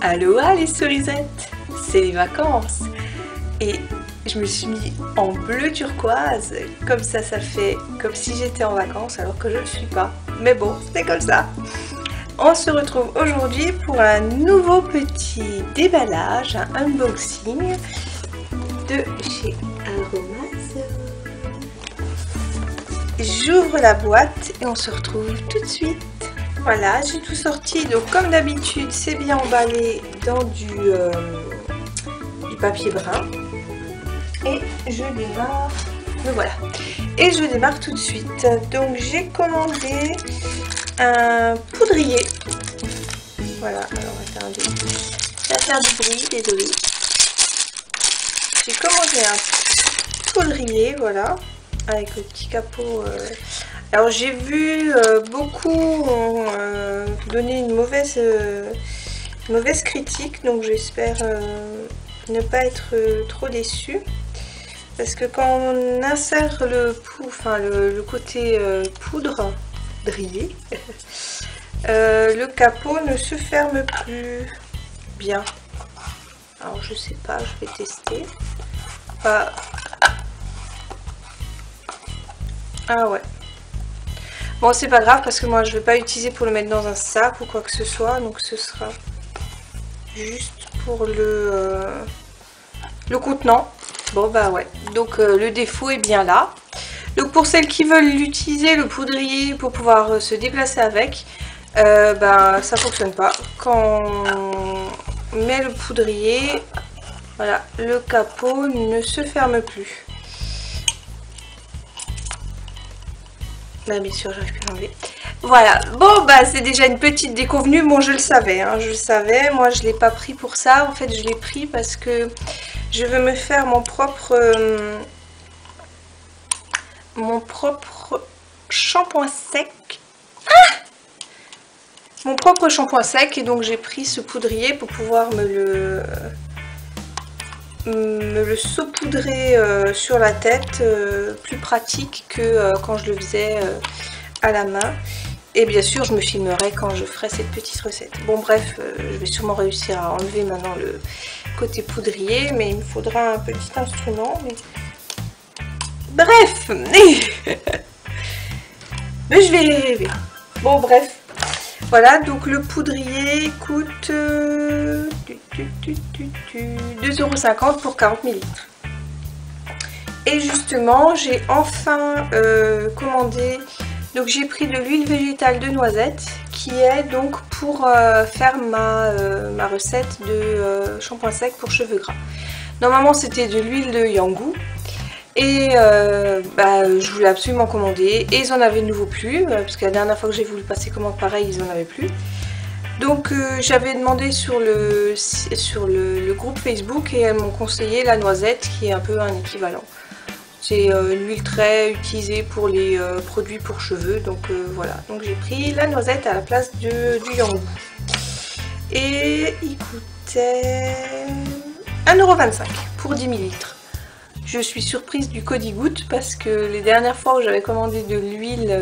Aloha les cerisettes, c'est les vacances et je me suis mis en bleu turquoise, comme ça fait comme si j'étais en vacances alors que je ne le suis pas. Mais bon, c'est comme ça. On se retrouve aujourd'hui pour un nouveau petit déballage, un unboxing de chez Aromazone. J'ouvre la boîte et on se retrouve tout de suite. Voilà, j'ai tout sorti, donc comme d'habitude c'est bien emballé dans du papier brun. Et je démarre, me voilà. Et je démarre tout de suite. Donc j'ai commandé un poudrier. Voilà, alors attendez, ça va faire du bruit, désolé. J'ai commandé un poudrier, voilà, avec le petit capot. Alors j'ai vu beaucoup ont donné une mauvaise critique, donc j'espère ne pas être trop déçue. Parce que quand on insère le côté poudrier, le capot ne se ferme plus bien. Alors je sais pas, je vais tester. Ah ouais. Bon, c'est pas grave parce que moi je vais pas l'utiliser pour le mettre dans un sac ou quoi que ce soit, donc ce sera juste pour le contenant. Bon bah ouais, donc le défaut est bien là. Donc pour celles qui veulent l'utiliser, le poudrier, pour pouvoir se déplacer avec, bah ça fonctionne pas. Quand on met le poudrier, voilà, le capot ne se ferme plus. Bah, bien sûr, j'arrive plus à l'enlever. Voilà, bon bah c'est déjà une petite déconvenue. Bon, je le savais, hein, je le savais. Moi je l'ai pas pris pour ça. En fait je l'ai pris parce que je veux me faire mon propre shampoing sec. Mon propre shampoing sec, et donc j'ai pris ce poudrier pour pouvoir me le saupoudrer sur la tête, plus pratique que quand je le faisais à la main. Et bien sûr je me filmerai quand je ferai cette petite recette. Bon bref, je vais sûrement réussir à enlever maintenant le côté poudrier, mais il me faudra un petit instrument. Mais... bref. Mais je vais y arriver. Bon bref. Voilà, donc le poudrier coûte 2,50 € pour 40 ml. Et justement, j'ai enfin commandé, donc j'ai pris de l'huile végétale de noisette, qui est donc pour faire ma recette de shampoing sec pour cheveux gras. Normalement c'était de l'huile de Yangou. Et je voulais absolument commander, et ils en avaient de nouveau plus, parce que la dernière fois que j'ai voulu passer commande pareil, ils en avaient plus. Donc j'avais demandé sur le groupe Facebook, et elles m'ont conseillé la noisette, qui est un peu un équivalent. C'est une huile très utilisée pour les produits pour cheveux, donc voilà. Donc j'ai pris la noisette à la place du Yangou. Et il coûtait 1,25 € pour 10 ml. Je suis surprise du Cody-Goutte parce que les dernières fois où j'avais commandé de l'huile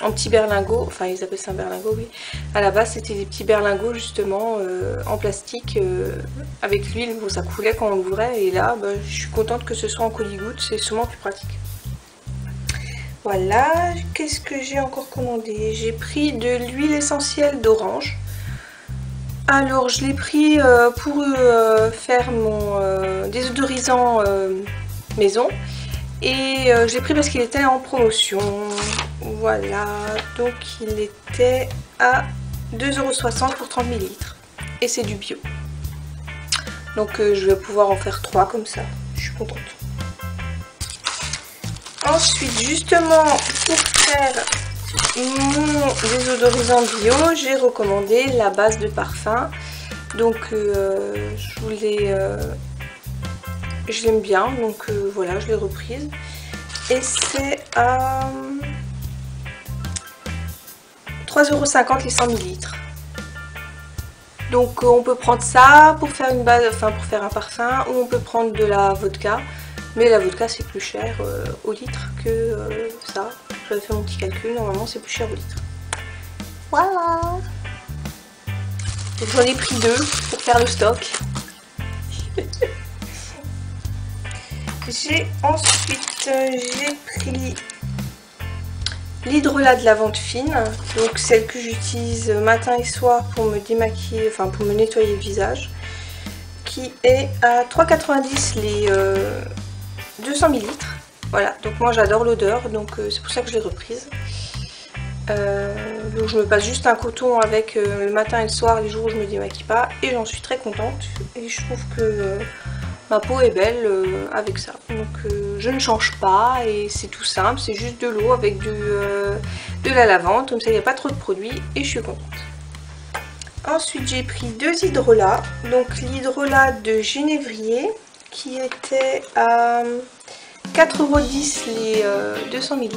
en petits berlingots, enfin ils appellent ça un berlingot, oui, à la base c'était des petits berlingots justement en plastique avec l'huile où ça coulait quand on l'ouvrait, et là je suis contente que ce soit en Cody-Goutte, c'est sûrement plus pratique. Voilà, qu'est-ce que j'ai encore commandé? J'ai pris de l'huile essentielle d'orange. Alors je l'ai pris pour faire mon désodorisant maison, et je l'ai pris parce qu'il était en promotion. Voilà, donc il était à 2,60 € pour 30 ml, et c'est du bio. Donc je vais pouvoir en faire 3 comme ça, je suis contente. Ensuite, justement pour faire mon désodorisant bio, j'ai recommandé la base de parfum. Donc je l'aime bien, donc voilà, je l'ai reprise. Et c'est à 3,50 € les 100 ml. Donc on peut prendre ça pour faire une base, enfin pour faire un parfum, ou on peut prendre de la vodka. Mais la vodka c'est plus cher au litre que ça. J'avais fait mon petit calcul, normalement c'est plus cher au litre. Voilà. J'en ai pris 2 pour faire le stock. Ensuite j'ai pris l'hydrolat de lavande fine, donc celle que j'utilise matin et soir pour me démaquiller, enfin pour me nettoyer le visage, qui est à 3,90 les 200 ml. Voilà, donc moi j'adore l'odeur, donc c'est pour ça que je l'ai reprise. Donc je me passe juste un coton avec le matin et le soir, les jours où je me démaquille pas, et j'en suis très contente. Et je trouve que ma peau est belle avec ça. Donc je ne change pas et c'est tout simple, c'est juste de l'eau avec de la lavande, comme ça il n'y a pas trop de produits et je suis contente. Ensuite j'ai pris 2 hydrolats, donc l'hydrolat de Genévrier qui était à 4,10 € les 200 ml.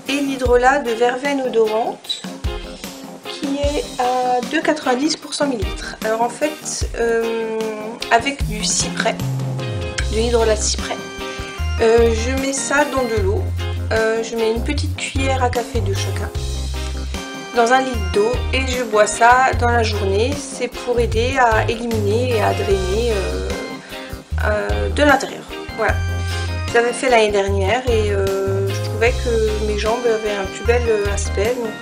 Et l'hydrolat de verveine odorante qui est à 2,90 € pour 100 ml. Alors en fait, avec du cyprès, de l'hydrolat de cyprès, je mets ça dans de l'eau. Je mets une petite cuillère à café de chacun dans 1 litre d'eau et je bois ça dans la journée. C'est pour aider à éliminer et à drainer de l'intérieur. Voilà. Je l'avais fait l'année dernière et je trouvais que mes jambes avaient un plus bel aspect, donc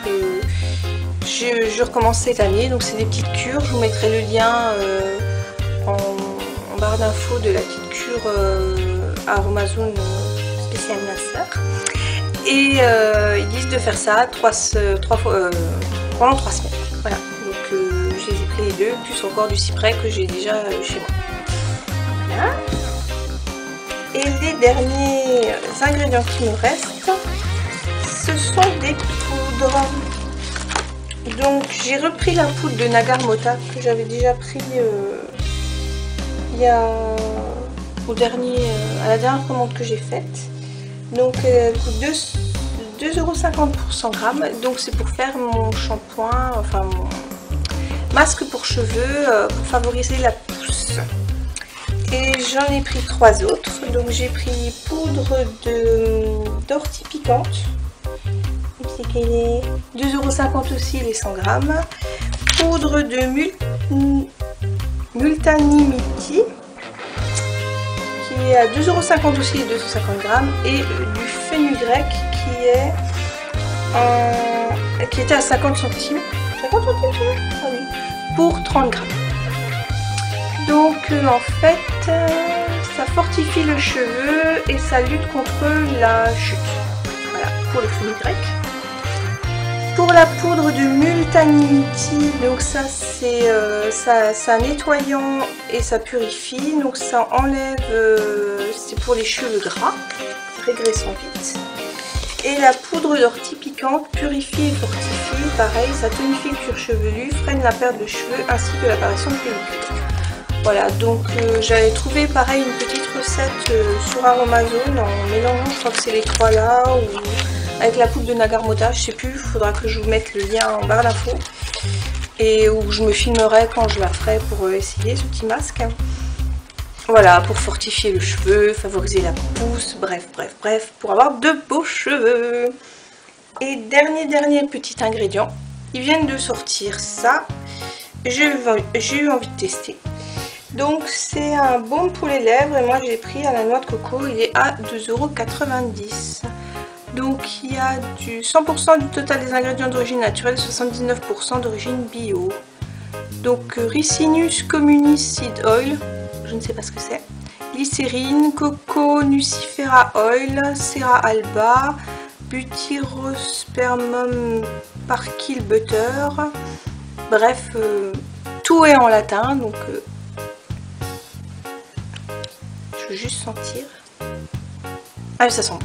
je recommence cette année. Donc c'est des petites cures, je vous mettrai le lien en barre d'infos de la petite cure Aromazone spéciale masseur. Et ils disent de faire ça pendant 3 semaines. Voilà, donc je les ai pris les 2, plus encore du cyprès que j'ai déjà chez moi. Voilà. Et les derniers ingrédients qui me restent, ce sont des poudres. Donc j'ai repris la poudre de Nagar-Mota que j'avais déjà pris il y a à la dernière commande que j'ai faite. Donc elle coûte 2,50 € pour 100 grammes. Donc c'est pour faire mon shampoing, enfin mon masque pour cheveux pour favoriser la pousse. Et j'en ai pris 3 autres. Donc j'ai pris poudre d'ortie piquante. C'est qu'elle est 2,50 € aussi les 100 grammes. Poudre de Multanimity qui est à 2,50 € aussi les 250 grammes. Et du fenugrec qui était à 50 centimes. 50 centimes ah oui, pour 30 grammes. Donc en fait ça fortifie le cheveu et ça lutte contre la chute. Voilà pour le fenugrec. Pour la poudre de Multanimity, donc ça c'est ça nettoyant et ça purifie, donc ça enlève, c'est pour les cheveux gras, régressant vite. Et la poudre d'ortie piquante purifie et fortifie, pareil, ça tonifie le cuir chevelu, freine la perte de cheveux ainsi que l'apparition de pellicule. Voilà, donc j'avais trouvé pareil une petite recette sur Aromazone en mélangeant, je crois que c'est les 3 là, ou avec la poudre de Nagar-Mota, je sais plus, il faudra que je vous mette le lien en barre d'infos. Et où je me filmerai quand je la ferai pour essayer ce petit masque. Voilà, pour fortifier le cheveu, favoriser la pousse, bref, pour avoir de beaux cheveux. Et dernier petit ingrédient, ils viennent de sortir ça, j'ai eu envie de tester. Donc c'est un baume pour les lèvres et moi j'ai pris à la noix de coco, il est à 2,90 €. Donc il y a du 100% du total des ingrédients d'origine naturelle, 79% d'origine bio. Donc Ricinus communis seed oil, je ne sais pas ce que c'est. Glycérine, coco nucifera oil, Cera alba, Butyrospermum parkil butter. Bref, tout est en latin, donc je veux juste sentir. Ah, ça sent bon.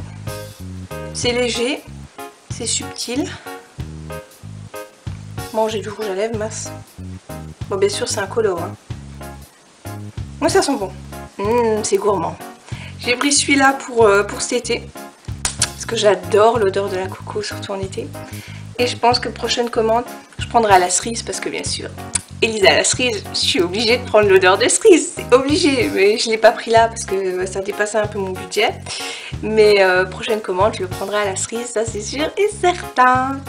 C'est léger, c'est subtil. Bon, j'ai du rouge à lèvres, mince. Bon, bien sûr, c'est un color. Hein. Moi, ça sent bon. C'est gourmand. J'ai pris celui-là pour cet été. Parce que j'adore l'odeur de la coco, surtout en été. Et je pense que prochaine commande, je prendrai à la cerise. Parce que bien sûr, Elisa à la cerise, je suis obligée de prendre l'odeur de cerise. C'est obligé. Mais je ne l'ai pas pris là parce que ça dépassait un peu mon budget. Mais prochaine commande, je le prendrai à la cerise, ça c'est sûr et certain.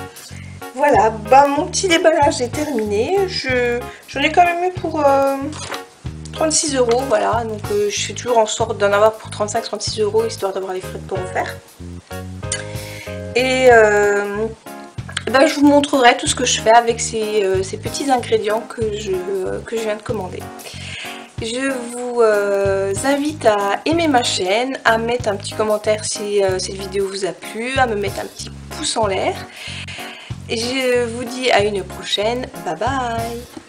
Voilà, bah, mon petit déballage est terminé. J'en ai quand même eu pour 36 €, voilà. Donc je fais toujours en sorte d'en avoir pour 35-36 € histoire d'avoir les frais de port offerts. Et bah, je vous montrerai tout ce que je fais avec ces petits ingrédients que je viens de commander. Je vous invite à aimer ma chaîne, à mettre un petit commentaire si cette vidéo vous a plu, à me mettre un petit pouce en l'air. Et je vous dis à une prochaine, bye bye!